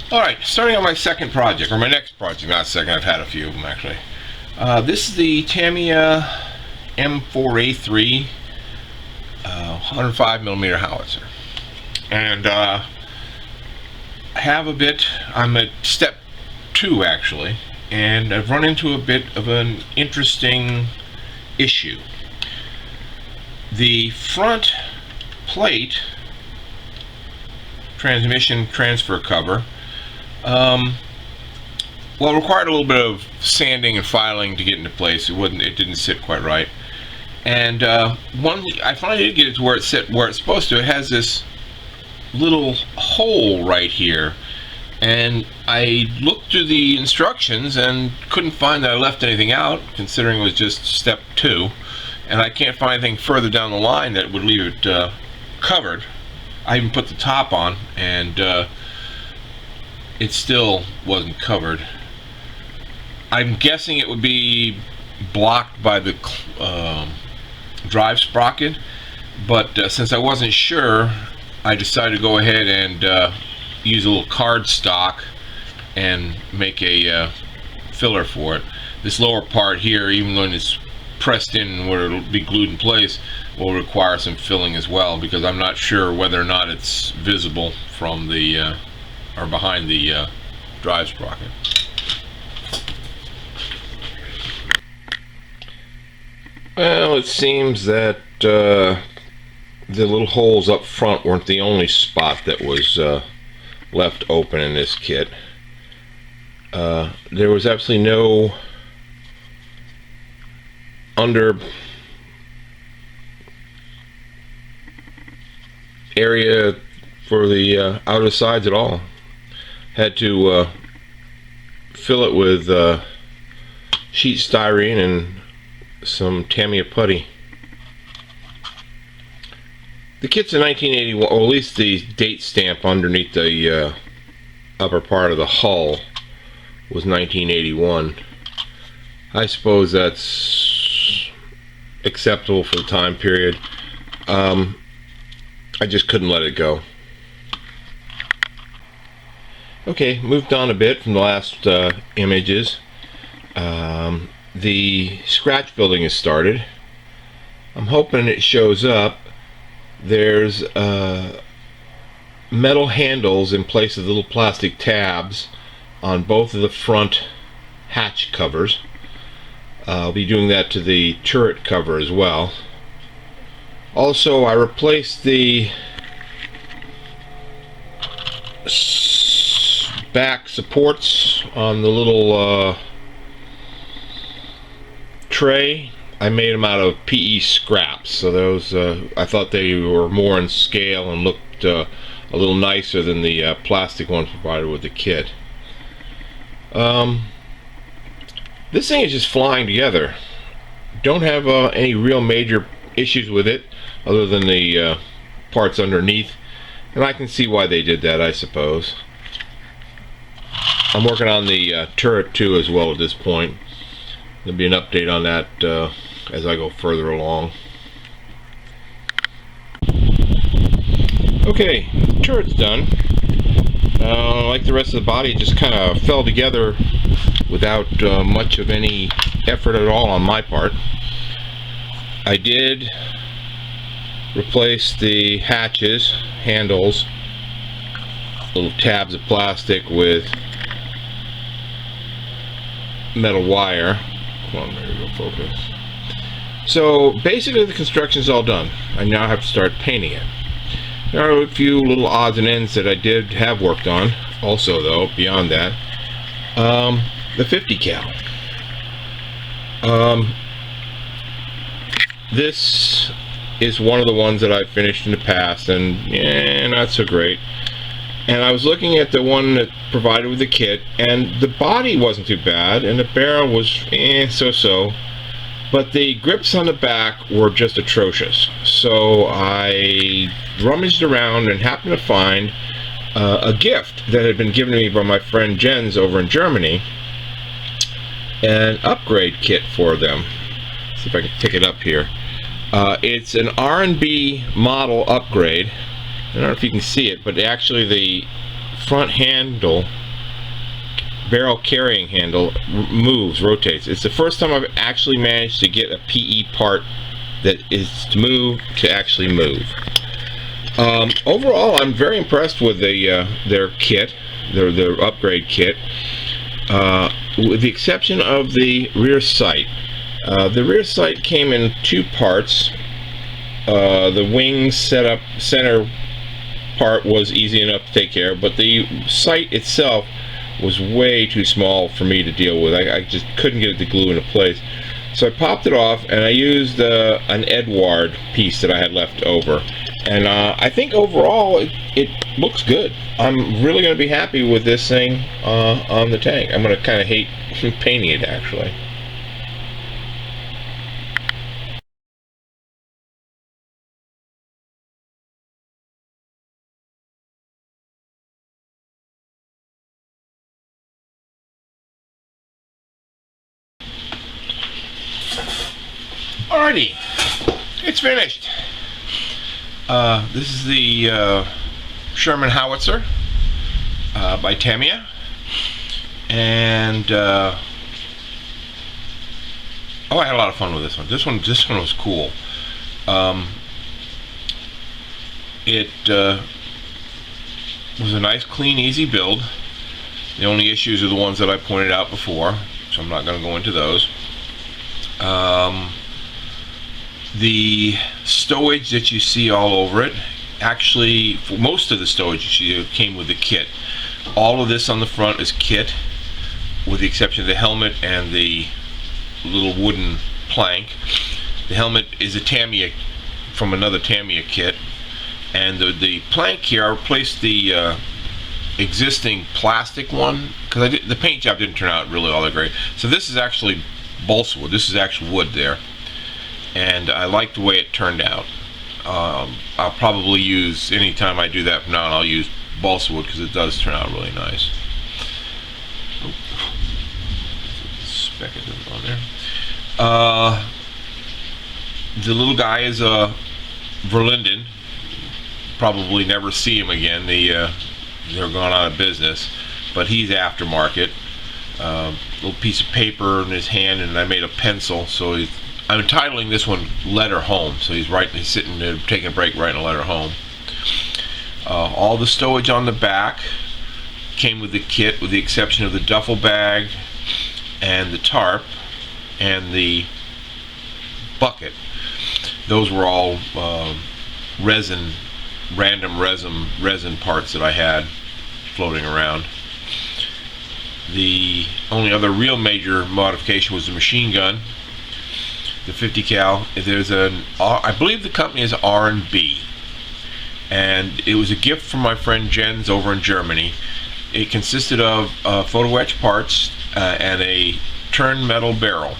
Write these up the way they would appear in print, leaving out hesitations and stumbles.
Alright, starting on my second project, or my next project, not second, I've had a few of them actually. This is the Tamiya M4A3 105mm howitzer. And I have a bit, I'm at step 2 actually, and I've run into a bit of an interesting issue. The front plate transmission transfer cover well, it required a little bit of sanding and filing to get into place. It didn't sit quite right. And I finally did get it to where it sit where it's supposed to. It has this little hole right here, and I looked through the instructions and couldn't find that I left anything out, considering it was just step 2, and I can't find anything further down the line that would leave it covered. I even put the top on, and it still wasn't covered. I'm guessing it would be blocked by the drive sprocket, but since I wasn't sure, I decided to go ahead and use a little cardstock and make a filler for it. This lower part here, even when it's pressed in where it'll be glued in place, will require some filling as well, because I'm not sure whether or not it's visible from the or behind the drive sprocket. Well, it seems that the little holes up front weren't the only spot that was left open in this kit. There was absolutely no under area for the outer sides at all. Had to fill it with sheet styrene and some Tamiya putty. The kit's a 1981, or at least the date stamp underneath the upper part of the hull was 1981. I suppose that's acceptable for the time period. I just couldn't let it go. Okay, moved on a bit from the last images. The scratch building is started. I'm hoping it shows up. There's metal handles in place of little plastic tabs on both of the front hatch covers. I'll be doing that to the turret cover as well. Also, I replaced the back supports on the little tray. I made them out of PE scraps, so those I thought they were more in scale and looked a little nicer than the plastic ones provided with the kit. This thing is just flying together. Don't have any real major issues with it other than the parts underneath, and I can see why they did that, I suppose. I'm working on the turret too as well at this point. There'll be an update on that as I go further along. Okay, turret's done. Like the rest of the body, it just kind of fell together without much of any effort at all on my part. I did replace the hatches, handles, little tabs of plastic with metal wire. Come on, there we go, focus. So basically the construction is all done. I now have to start painting it. There are a few little odds and ends that I did have worked on also, though, beyond that. The 50 cal. This is one of the ones that I've finished in the past, and yeah, not so great. And I was looking at the one that provided with the kit, and the body wasn't too bad, and the barrel was so-so, but the grips on the back were just atrocious. So I rummaged around and happened to find a gift that had been given to me by my friend Jens over in Germany, an upgrade kit for them. Let's see if I can pick it up here. It's an R&B model upgrade. I don't know if you can see it, but actually the front handle, barrel carrying handle, rotates. It's the first time I've actually managed to get a PE part that is to move to actually move. Overall, I'm very impressed with their kit, their upgrade kit, with the exception of the rear sight. The rear sight came in two parts. The wing center part was easy enough to take care of, but the sight itself was way too small for me to deal with. I just couldn't get it to glue into place. So I popped it off, and I used an Edward piece that I had left over. And I think overall it looks good. I'm really going to be happy with this thing on the tank. I'm going to kind of hate painting it, actually. Alrighty, it's finished. This is the Sherman Howitzer by Tamiya, and oh, I had a lot of fun with this one. This one was cool. It was a nice, clean, easy build. The only issues are the ones that I pointed out before, so I'm not going to go into those. The stowage that you see all over it, actually, for most of the stowage you see, came with the kit. All of this on the front is kit, with the exception of the helmet and the little wooden plank. The helmet is a Tamiya, from another Tamiya kit, and the plank here, I replaced the existing plastic one because the paint job didn't turn out really all that great. So this is actually balsa wood. This is actual wood there, and I like the way it turned out. I'll probably use, anytime I do that from now on, I'll use balsa wood because it does turn out really nice. Oh, speck it on there. The little guy is a Verlinden. Probably never see him again. They're gone out of business, but he's aftermarket. Little piece of paper in his hand, and I made a pencil. So I'm entitling this one "Letter Home." So he's sitting there taking a break, writing a letter home. All the stowage on the back came with the kit, with the exception of the duffel bag and the tarp and the bucket. Those were all random resin parts that I had floating around. The only other real major modification was the machine gun, the 50 cal. There's I believe the company is R&B, and it was a gift from my friend Jens over in Germany. It consisted of photo etch parts and a turned metal barrel,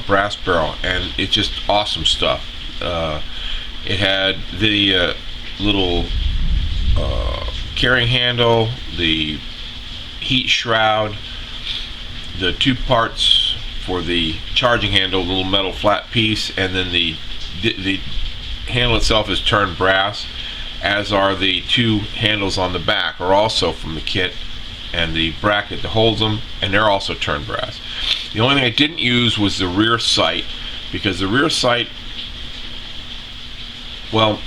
brass barrel, and it's just awesome stuff. It had the little carrying handle, the heat shroud, the two parts for the charging handle, the little metal flat piece, and then the handle itself is turned brass, as are the two handles on the back are also from the kit, and the bracket that holds them, and they're also turned brass. The only thing I didn't use was the rear sight, because the rear sight, well,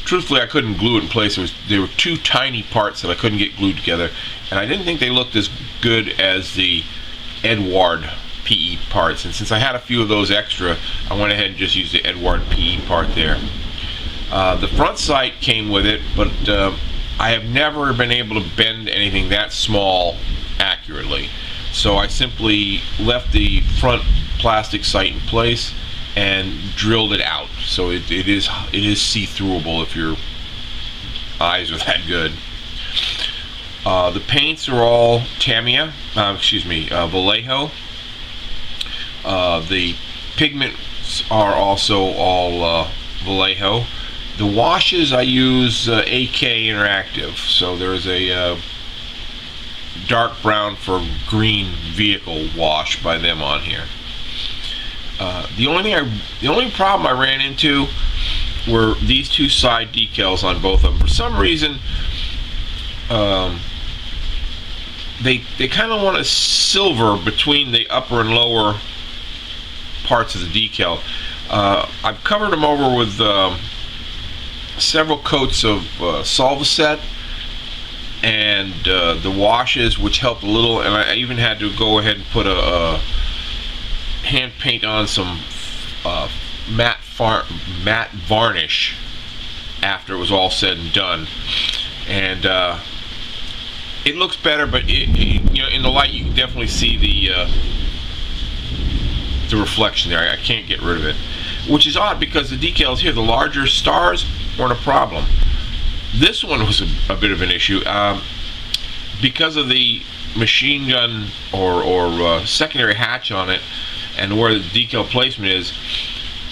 truthfully, I couldn't glue it in place. There were two tiny parts that I couldn't get glued together, and I didn't think they looked as good as the Edward PE parts. And since I had a few of those extra, I went ahead and just used the Edward PE part there. The front sight came with it, but I have never been able to bend anything that small accurately. So I simply left the front plastic sight in place and drilled it out, so it is see-throughable if your eyes are that good. The paints are all Tamiya, Vallejo. The pigments are also all Vallejo. The washes I use AK Interactive, so there's a dark brown for green vehicle wash by them on here. The only problem I ran into were these two side decals on both of them. For some reason, they kind of want a silver between the upper and lower parts of the decal. I've covered them over with several coats of Solvaset and the washes, which helped a little, and I even had to go ahead and put a hand paint on some matte varnish after it was all said and done, and it looks better, but you know, in the light you can definitely see the reflection there. I can't get rid of it, which is odd because the decals here, the larger stars, weren't a problem. This one was a bit of an issue because of the machine gun or secondary hatch on it and where the decal placement is.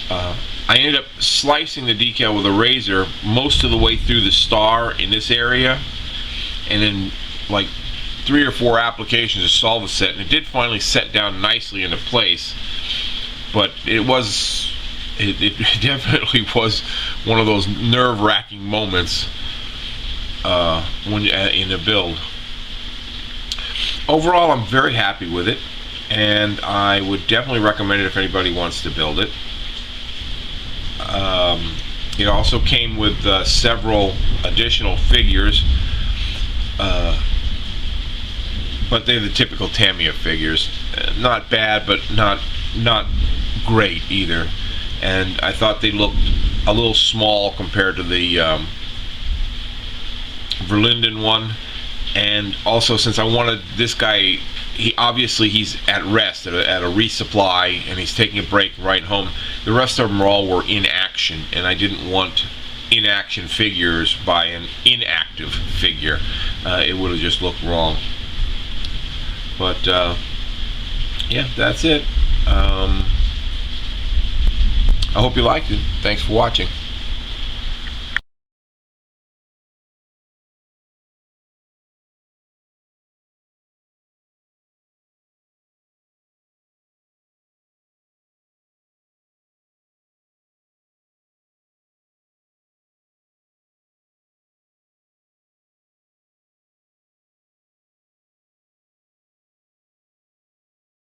I ended up slicing the decal with a razor most of the way through the star in this area, and then like 3 or 4 applications of Solvaset, and it did finally set down nicely into place. But it definitely was one of those nerve-wracking moments when in a build. Overall, I'm very happy with it, and I would definitely recommend it if anybody wants to build it. It also came with several additional figures, but they're the typical Tamiya figures. Not bad, but not great either. And I thought they looked a little small compared to the Verlinden one. And also, since I wanted this guy, he's at rest at a resupply, and he's taking a break right home. The rest of them all were in action, and I didn't want inaction figures by an inactive figure. It would have just looked wrong. But yeah, that's it. I hope you liked it. Thanks for watching.